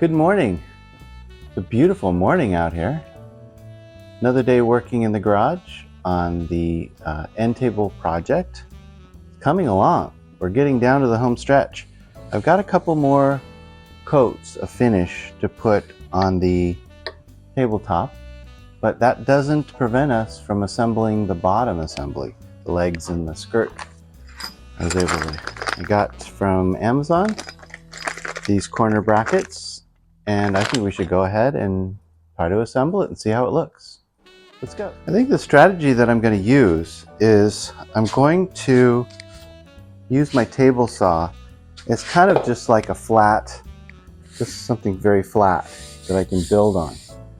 Good morning. It's a beautiful morning out here. Another day working in the garage on the end table project. It's coming along. We're getting down to the home stretch. I've got a couple more coats of finish to put on the tabletop, but that doesn't prevent us from assembling the bottom assembly, the legs and the skirt. I got from Amazon these corner brackets, and I think we should go ahead and try to assemble it and see how it looks. Let's go. I think the strategy that I'm going to use is I'm going to use my table saw. It's kind of just like a flat, just something very flat that I can build on,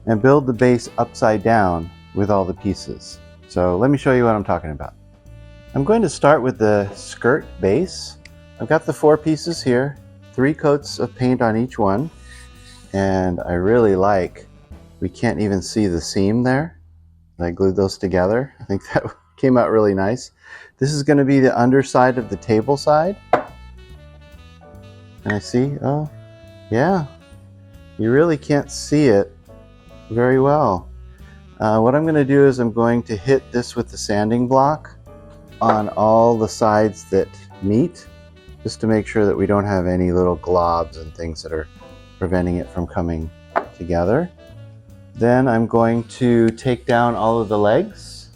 and build the base upside down with all the pieces. So let me show you what I'm talking about. I'm going to start with the skirt base. I've got the 4 pieces here, 3 coats of paint on each one, and I really like, we can't even see the seam there. I glued those together. I think that came out really nice. This is going to be the underside of the table side. And I see, oh yeah, you really can't see it very well. What I'm going to do is I'm going to hit this with the sanding block on all the sides that meet, just to make sure that we don't have any little globs and things that are preventing it from coming together. Then I'm going to take down all of the legs,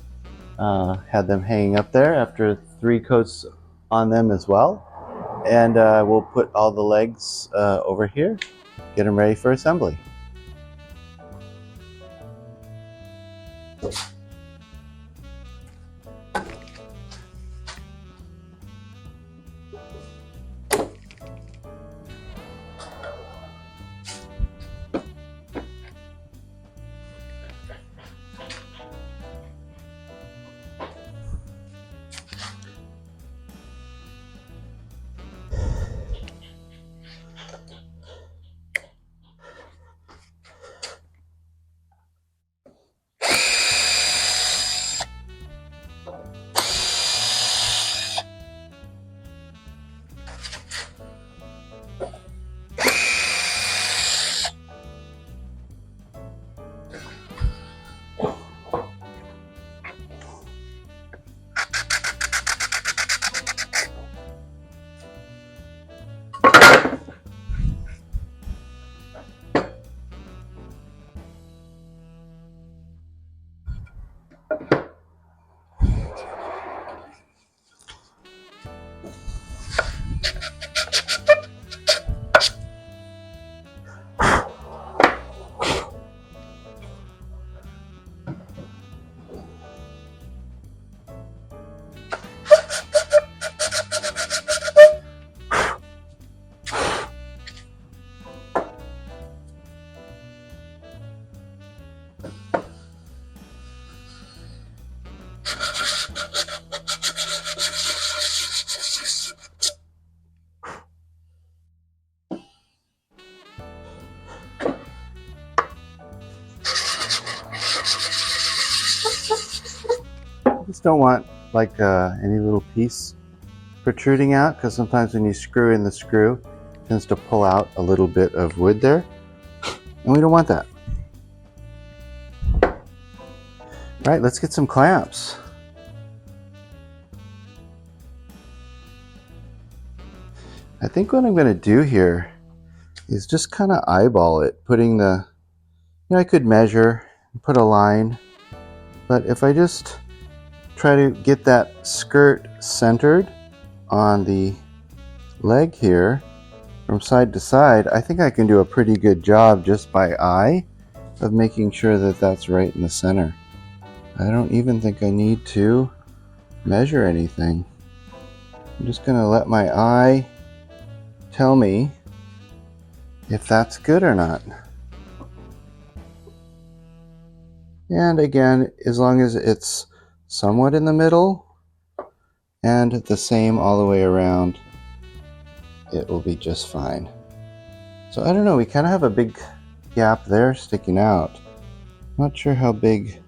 had them hanging up there after 3 coats on them as well, and we'll put all the legs over here, get them ready for assembly. Just don't want like any little piece protruding out, because sometimes when you screw in the screw, it tends to pull out a little bit of wood there, and we don't want that. All right, let's get some clamps. I think what I'm going to do here is just kind of eyeball it, putting the, I could measure and put a line, but if I just try to get that skirt centered on the leg here from side to side, I think I can do a pretty good job just by eye of making sure that that's right in the center. I don't even think I need to measure anything. I'm just going to let my eye tell me if that's good or not. And again, as long as it's somewhat in the middle and the same all the way around, it will be just fine. So I don't know, we kind of have a big gap there sticking out. Not sure how big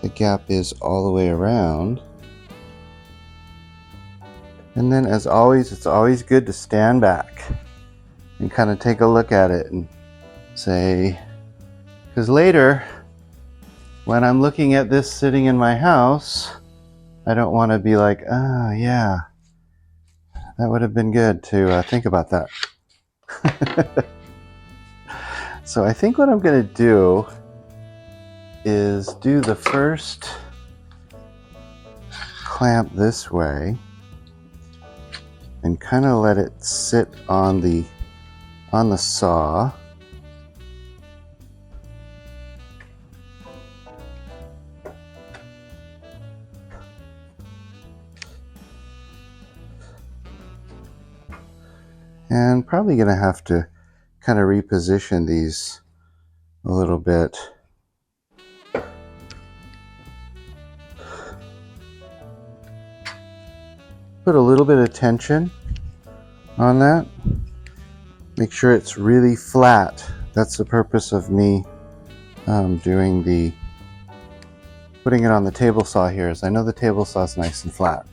the gap is all the way around. And then, as always, it's always good to stand back and kind of take a look at it and say, because later when I'm looking at this sitting in my house, I don't want to be like, oh yeah, that would have been good to think about that. So I think what I'm going to do is do the first clamp this way and kind of let it sit on the saw. And probably going to have to kind of reposition these a little bit. Put a little bit of tension on that. Make sure it's really flat. That's the purpose of me putting it on the table saw here, is I know the table saw is nice and flat.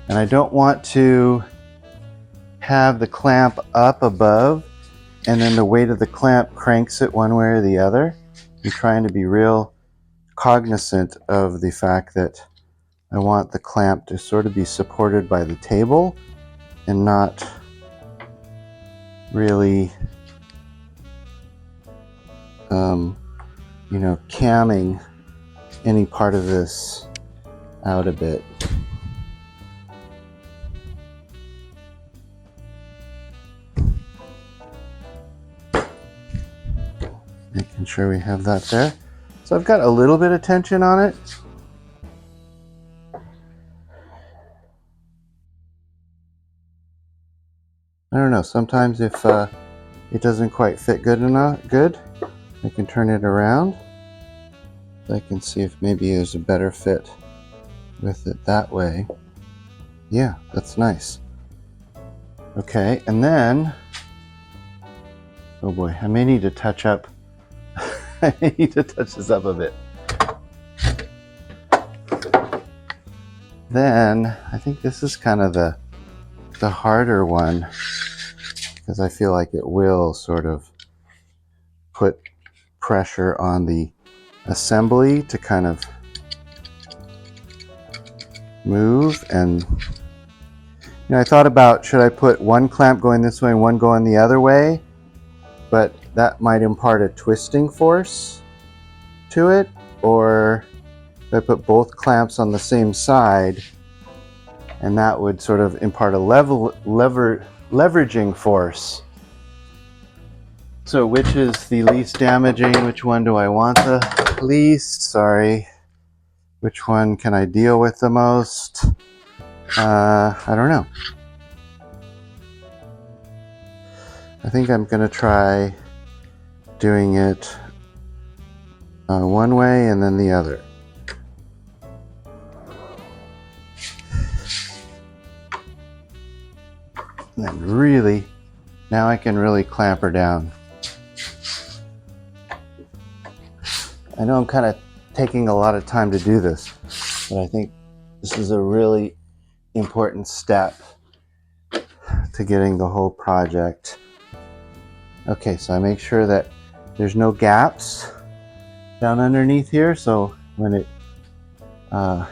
And I don't want to have the clamp up above and then the weight of the clamp cranks it one way or the other. I'm trying to be real cognizant of the fact that I want the clamp to sort of be supported by the table and not really, camming any part of this out a bit. Making sure we have that there. So I've got a little bit of tension on it. I don't know, sometimes if it doesn't quite fit good enough, I can turn it around. I can see if maybe there's a better fit with it that way. Yeah, that's nice. Okay, and then, oh boy, I may need to touch up. I may need to touch this up a bit. Then, I think this is kind of the harder one, because I feel like it will sort of put pressure on the assembly to kind of move. And I thought about, should I put one clamp going this way and one going the other way, but that might impart a twisting force to it, or if I put both clamps on the same side, and that would sort of impart a leveraging force. So which is the least damaging? Which one do I want the least? Sorry. Which one can I deal with the most? I don't know. I think I'm going to try doing it one way and then the other. And then really, now I can really clamp her down. I know I'm kind of taking a lot of time to do this, but I think this is a really important step to getting the whole project. Okay, so I make sure that there's no gaps down underneath here, so when the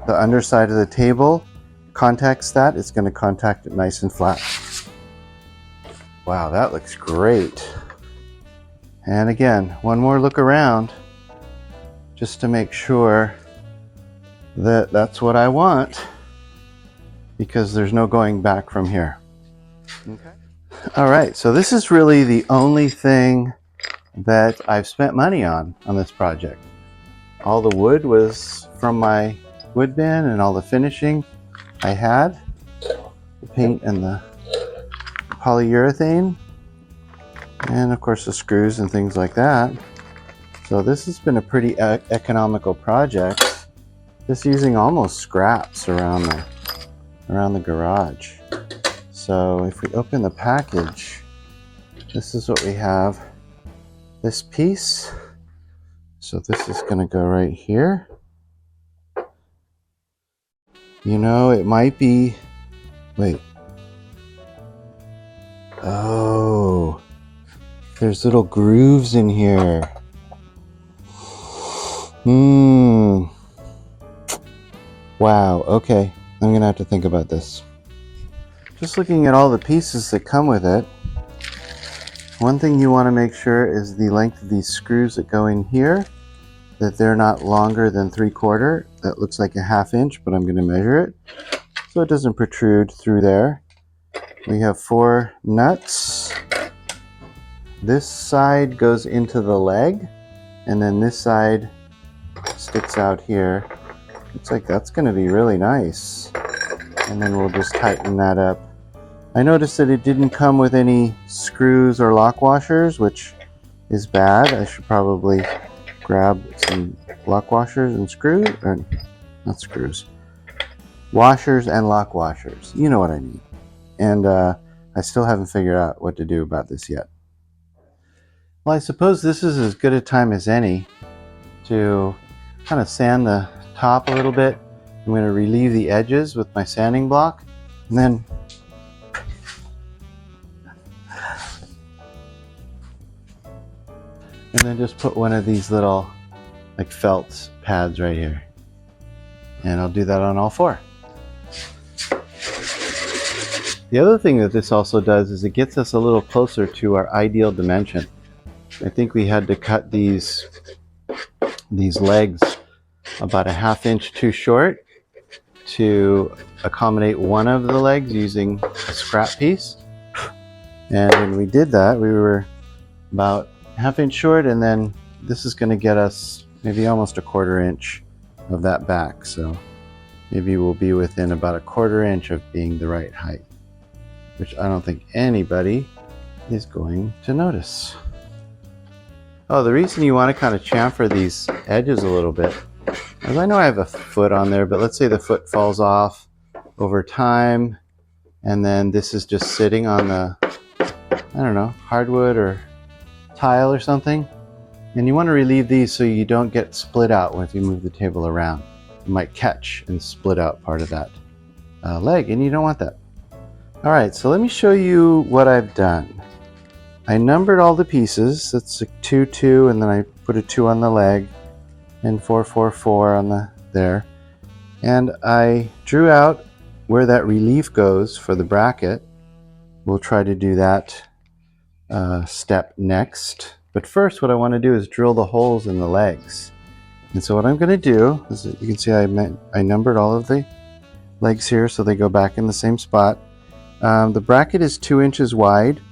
underside of the table contacts that, it's going to contact it nice and flat. Wow, that looks great. And again, one more look around just to make sure that that's what I want, because there's no going back from here. Okay. All right, so this is really the only thing that I've spent money on this project. All the wood was from my wood bin, and all the finishing I had, the paint and the polyurethane, and of course the screws and things like that. So this has been a pretty economical project, just using almost scraps around the garage. So if we open the package, this is what we have. This piece, so this is going to go right here. It might be, wait, Oh, there's little grooves in here. Wow, okay. I'm gonna have to think about this. Just looking at all the pieces that come with it, one thing you want to make sure is the length of these screws that go in here, that they're not longer than 3/4. That looks like a 1/2 inch, but I'm going to measure it so it doesn't protrude through there. We have 4 nuts. This side goes into the leg, and then this side sticks out here. Looks like that's going to be really nice. And then we'll just tighten that up. I noticed that it didn't come with any screws or lock washers, which is bad. I should probably grab some lock washers and screws, or not screws, washers and lock washers. You know what I mean. And I still haven't figured out what to do about this yet. Well, I suppose this is as good a time as any to kind of sand the top a little bit. I'm going to relieve the edges with my sanding block, and then just put one of these little like felt pads right here. And I'll do that on all 4. The other thing that this also does is it gets us a little closer to our ideal dimension. I think we had to cut these legs about a 1/2 inch too short to accommodate one of the legs using a scrap piece. And when we did that, we were about 1/2 inch short, and then this is going to get us maybe almost a 1/4 inch of that back. So maybe we'll be within about a 1/4 inch of being the right height, which I don't think anybody is going to notice. Oh, the reason you want to kind of chamfer these edges a little bit is I know I have a foot on there, but let's say the foot falls off over time, and then this is just sitting on the, I don't know, hardwood or tile or something. And you want to relieve these so you don't get split out once you move the table around. You might catch and split out part of that leg, and you don't want that. All right, so let me show you what I've done. I numbered all the pieces. That's a 2, 2, and then I put a 2 on the leg, and 4, 4, 4 on the there. And I drew out where that relief goes for the bracket. We'll try to do that step next. But first, what I want to do is drill the holes in the legs. And so what I'm going to do is, you can see I numbered all of the legs here so they go back in the same spot. The bracket is 2 inches wide,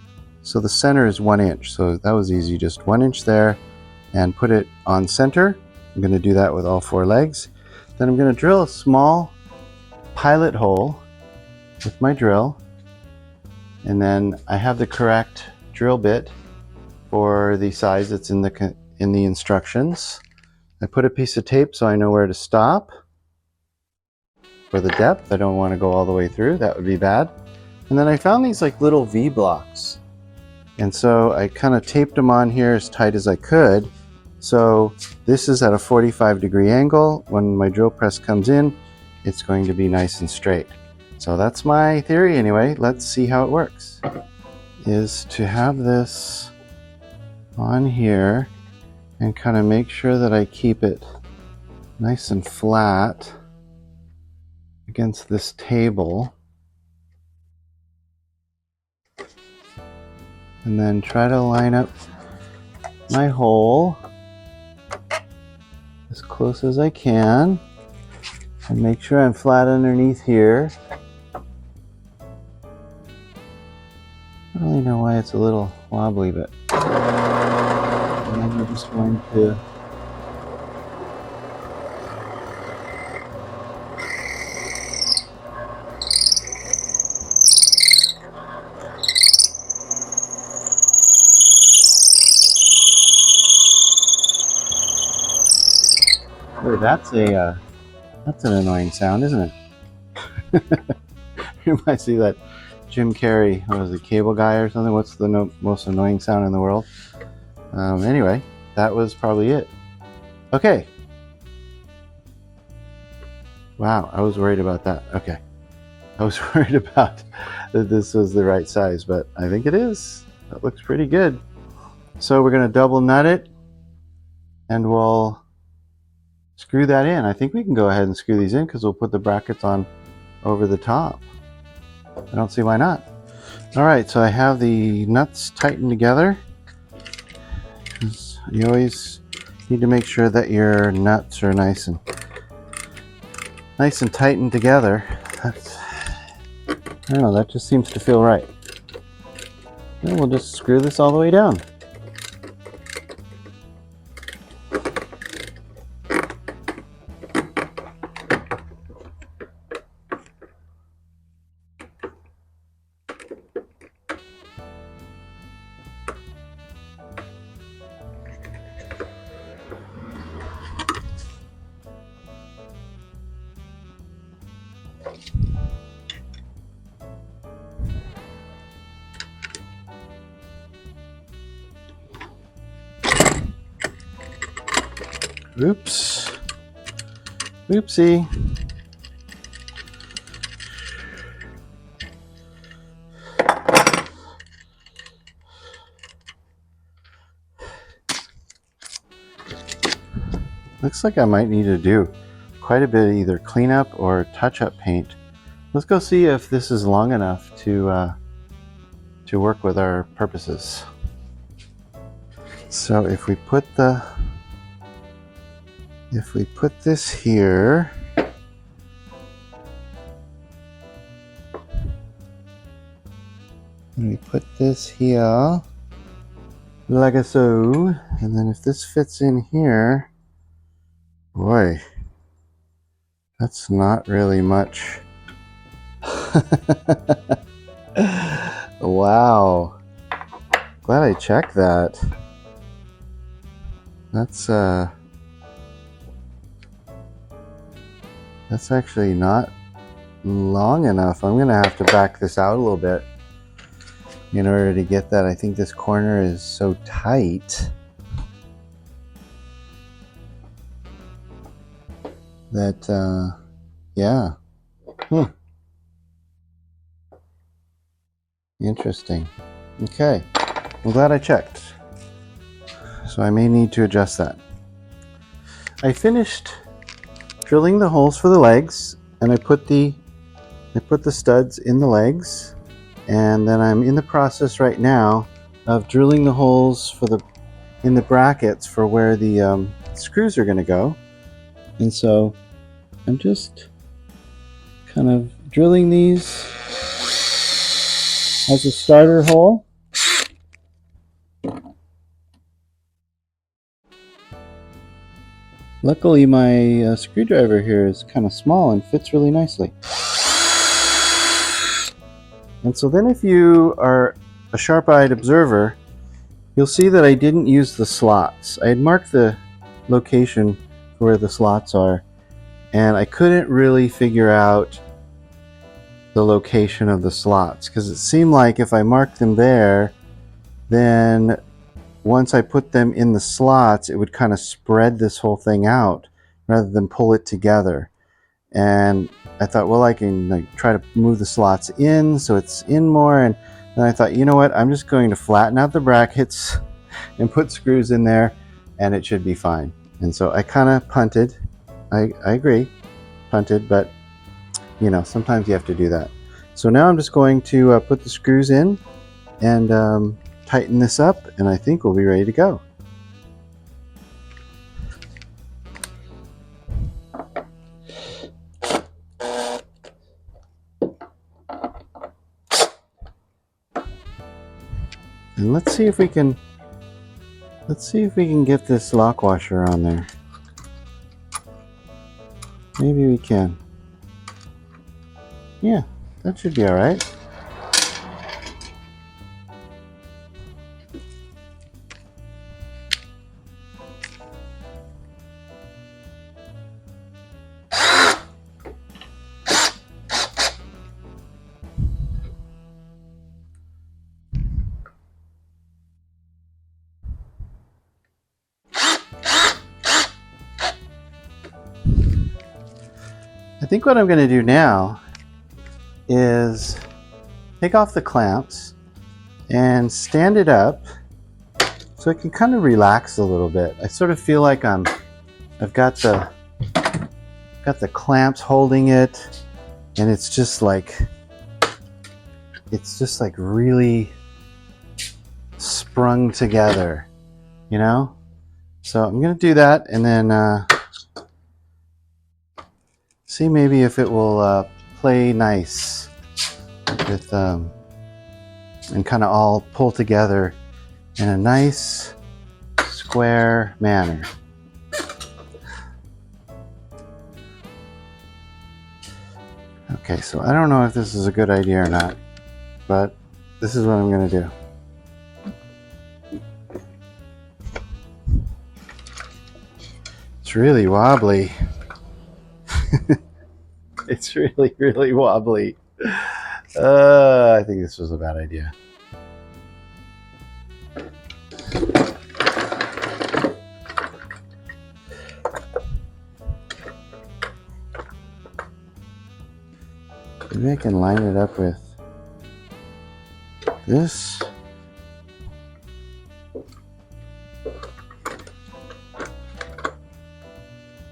so the center is 1 inch. So that was easy, just 1 inch there, and put it on center. I'm going to do that with all 4 legs. Then I'm going to drill a small pilot hole with my drill, and then I have the correct drill bit for the size that's in the instructions. I put a piece of tape so I know where to stop. For the depth, I don't want to go all the way through, that would be bad. And then I found these like little V blocks, and so I kind of taped them on here as tight as I could. So this is at a 45-degree angle. When my drill press comes in, it's going to be nice and straight. So that's my theory anyway. Let's see how it works. Is to have this on here and kind of make sure that I keep it nice and flat against this table, and then try to line up my hole as close as I can and make sure I'm flat underneath here. I don't really know why it's a little wobbly, but and then we're just going to oh, that's an annoying sound, isn't it? Reminds me of that Jim Carrey, what was it, Cable Guy or something? What's the most annoying sound in the world? Anyway, that was probably it. Okay. Wow, I was worried about that. Okay. I was worried about that this was the right size, but I think it is. That looks pretty good. So we're going to double nut it and we'll screw that in. I think we can go ahead and screw these in because we'll put the brackets on over the top. I don't see why not. All right, so I have the nuts tightened together. You always need to make sure that your nuts are nice and tightened together. That's, I don't know, that just seems to feel right. And we'll just screw this all the way down. Oops. Oopsie. Looks like I might need to do quite a bit of either cleanup or touch-up paint. Let's go see if this is long enough to work with our purposes. So if we put this here, and we put this here like so, and then if this fits in here, boy, that's not really much. Wow, glad I checked that. That's actually not long enough. I'm gonna have to back this out a little bit in order to get that. I think this corner is so tight that yeah. Interesting. Okay, I'm glad I checked. So I may need to adjust that. I finished drilling the holes for the legs, and I put the studs in the legs, and then I'm in the process right now of drilling the holes in the brackets for where the screws are going to go. And so I'm just kind of drilling these as a starter hole. Luckily my screwdriver here is kind of small and fits really nicely. And so then if you are a sharp-eyed observer, you'll see that I didn't use the slots. I had marked the location for where the slots are, and I couldn't really figure out the location of the slots because it seemed like if I marked them there, then once I put them in the slots, it would kind of spread this whole thing out rather than pull it together. And I thought, well, I can try to move the slots in so it's in more. And then I thought, you know what, I'm just going to flatten out the brackets and put screws in there and it should be fine. And so I kind of punted. I agree, punted, but you know, sometimes you have to do that. So now I'm just going to put the screws in and tighten this up, and I think we'll be ready to go. And let's see if we can get this lock washer on there. Maybe we can. Yeah, that should be all right. I think what I'm going to do now is take off the clamps and stand it up so it can kind of relax a little bit. I sort of feel like I've got the clamps holding it, and it's just like really sprung together, you know? So I'm gonna do that, and then see maybe if it will play nice with and kind of all pull together in a nice square manner. Okay, so I don't know if this is a good idea or not, but this is what I'm gonna do. It's really wobbly. It's really, really wobbly. I think this was a bad idea. Maybe I can line it up with this.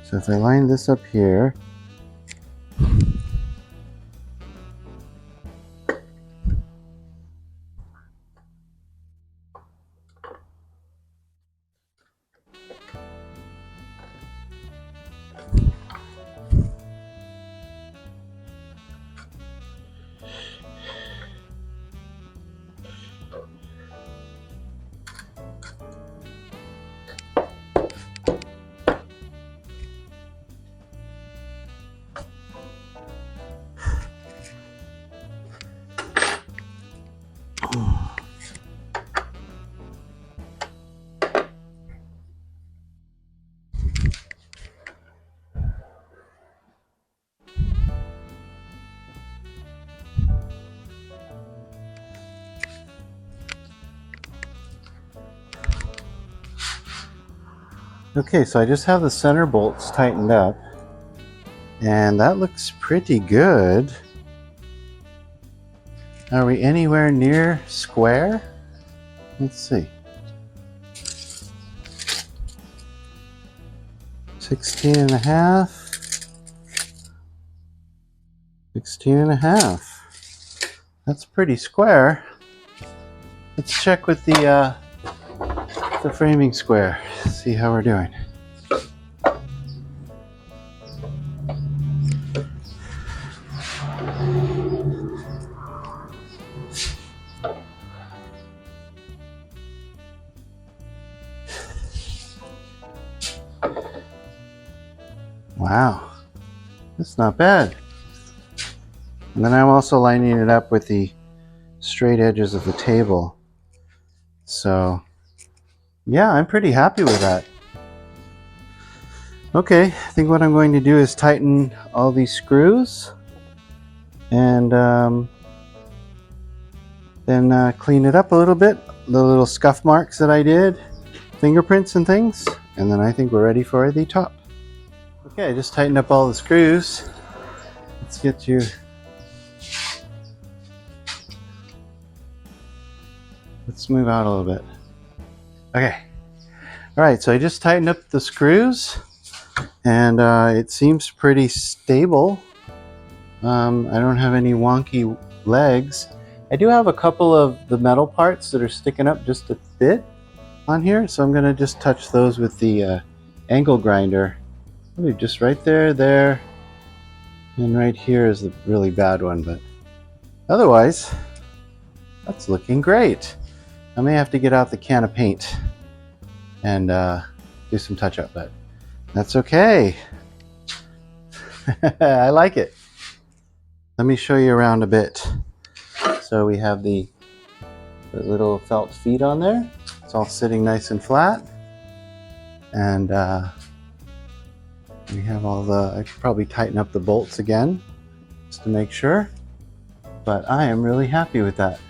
So if I line this up here, okay, so I just have the center bolts tightened up, and that looks pretty good. Are we anywhere near square? Let's see. 16 and a half. 16 and a half. That's pretty square. Let's check with the framing square. See how we're doing. Wow, that's not bad. And then I'm also lining it up with the straight edges of the table. So yeah, I'm pretty happy with that. Okay, I think what I'm going to do is tighten all these screws and then clean it up a little bit, the little scuff marks that I did, fingerprints and things, and then I think we're ready for the top. Okay, I just tightened up all the screws. Let's get you. Let's move out a little bit. Okay. All right, so I just tightened up the screws, and it seems pretty stable. I don't have any wonky legs. I do have a couple of the metal parts that are sticking up just a bit on here, so I'm gonna just touch those with the angle grinder. Maybe just right there, there, and right here is the really bad one, but otherwise, that's looking great. I may have to get out the can of paint and do some touch-up, but that's okay. I like it. Let me show you around a bit. So we have the little felt feet on there. It's all sitting nice and flat. And we have all the, I could probably tighten up the bolts again just to make sure. But I am really happy with that.